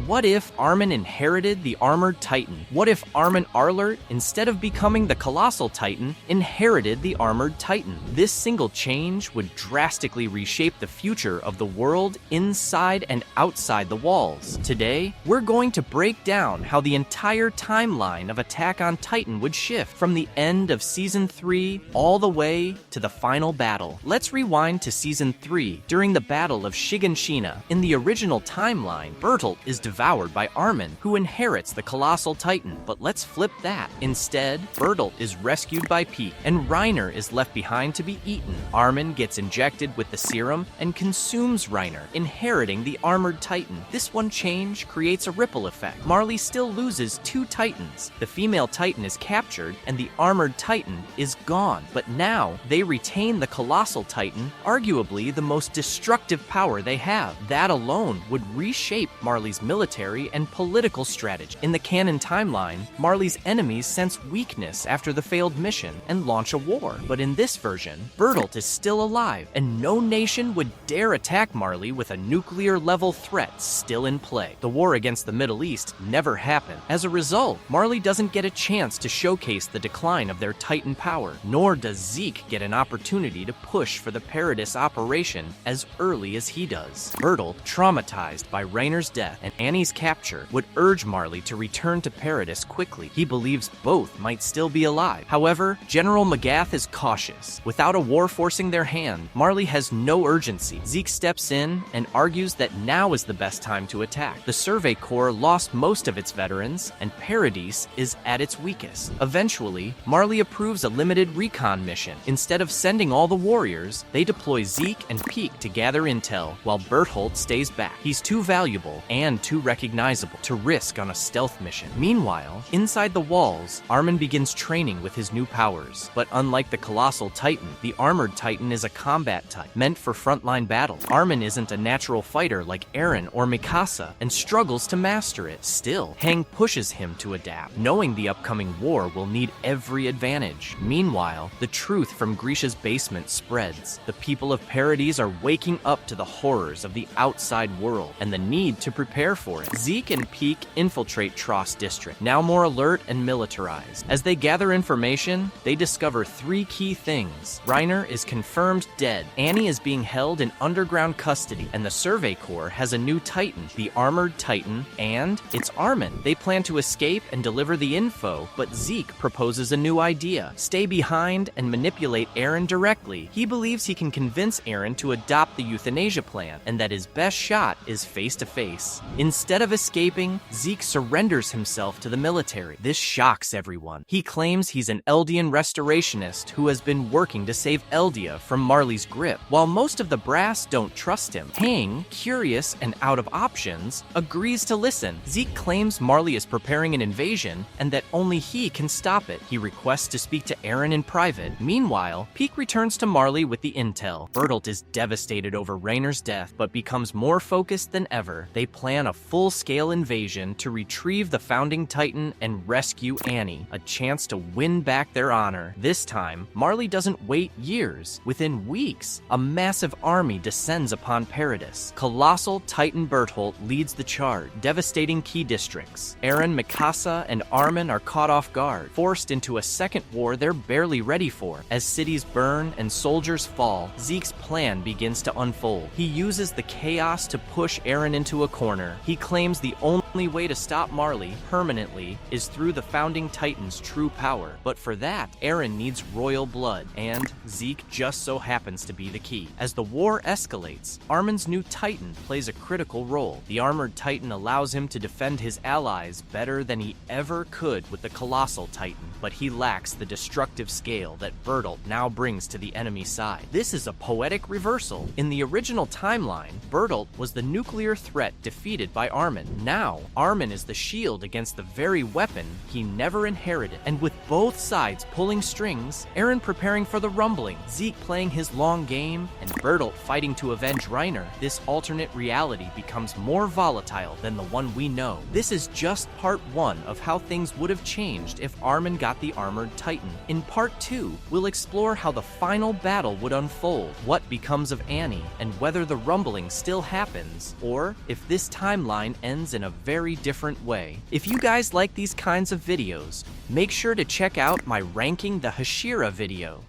What if Armin inherited the Armored Titan? What if Armin Arlert, instead of becoming the Colossal Titan, inherited the Armored Titan? This single change would drastically reshape the future of the world inside and outside the walls. Today, we're going to break down how the entire timeline of Attack on Titan would shift from the end of Season 3 all the way to the final battle. Let's rewind to Season 3 during the Battle of Shiganshina. In the original timeline, Bertolt is devoured by Armin, who inherits the Colossal Titan. But let's flip that. Instead, Bertolt is rescued by Pieck, and Reiner is left behind to be eaten. Armin gets injected with the serum and consumes Reiner, inheriting the Armored Titan. This one change creates a ripple effect. Marley still loses 2 Titans. The female Titan is captured, and the Armored Titan is gone. But now, they retain the Colossal Titan, arguably the most destructive power they have. That alone would reshape Marley's military and political strategy. In the canon timeline, Marley's enemies sense weakness after the failed mission and launch a war. But in this version, Bertolt is still alive, and no nation would dare attack Marley with a nuclear-level threat still in play. The war against the Middle East never happened. As a result, Marley doesn't get a chance to showcase the decline of their Titan power, nor does Zeke get an opportunity to push for the Paradis operation as early as he does. Bertolt, traumatized by Reiner's death and Annie's capture, would urge Marley to return to Paradis quickly. He believes both might still be alive. However, General Magath is cautious. Without a war forcing their hand, Marley has no urgency. Zeke steps in and argues that now is the best time to attack. The Survey Corps lost most of its veterans, and Paradis is at its weakest. Eventually, Marley approves a limited recon mission. Instead of sending all the warriors, they deploy Zeke and Pieck to gather intel, while Bertolt stays back. He's too valuable and too recognizable to risk on a stealth mission. Meanwhile, inside the walls, Armin begins training with his new powers. But unlike the Colossal Titan, the Armored Titan is a combat type, meant for frontline battle. Armin isn't a natural fighter like Eren or Mikasa, and struggles to master it. Still, Hang pushes him to adapt, knowing the upcoming war will need every advantage. Meanwhile, the truth from Grisha's basement spreads. The people of Paradis are waking up to the horrors of the outside world and the need to prepare for it. Zeke and Pieck infiltrate Tross District, now more alert and militarized. As they gather information, they discover 3 key things. Reiner is confirmed dead, Annie is being held in underground custody, and the Survey Corps has a new Titan, the Armored Titan, and it's Armin. They plan to escape and deliver the info, but Zeke proposes a new idea. Stay behind and manipulate Eren directly. He believes he can convince Eren to adopt the euthanasia plan, and that his best shot is face-to-face. Instead of escaping, Zeke surrenders himself to the military. This shocks everyone. He claims he's an Eldian restorationist who has been working to save Eldia from Marley's grip. While most of the brass don't trust him, Hang, curious and out of options, agrees to listen. Zeke claims Marley is preparing an invasion and that only he can stop it. He requests to speak to Eren in private. Meanwhile, Pieck returns to Marley with the intel. Bertolt is devastated over Reiner's death, but becomes more focused than ever. They plan a full-scale invasion to retrieve the Founding Titan and rescue Annie, a chance to win back their honor. This time, Marley doesn't wait years. Within weeks, a massive army descends upon Paradis. Colossal Titan Bertolt leads the charge, devastating key districts. Eren, Mikasa, and Armin are caught off guard, forced into a second war they're barely ready for. As cities burn and soldiers fall, Zeke's plan begins to unfold. He uses the chaos to push Eren into a corner. He claims the only way to stop Marley permanently is through the Founding Titan's true power. But for that, Eren needs royal blood, and Zeke just so happens to be the key. As the war escalates, Armin's new Titan plays a critical role. The Armored Titan allows him to defend his allies better than he ever could with the Colossal Titan, but he lacks the destructive scale that Bertolt now brings to the enemy side. This is a poetic reversal. In the original timeline, Bertolt was the nuclear threat defeated by Armin. Now, Armin is the shield against the very weapon he never inherited. And with both sides pulling strings, Eren preparing for the rumbling, Zeke playing his long game, and Bertolt fighting to avenge Reiner, this alternate reality becomes more volatile than the one we know. This is just part 1 of how things would have changed if Armin got the Armored Titan. In part 2, we'll explore how the final battle would unfold, what becomes of Annie, and whether the rumbling still happens, or if this timeline storyline ends in a very different way. If you guys like these kinds of videos, make sure to check out my Ranking the Hashira video.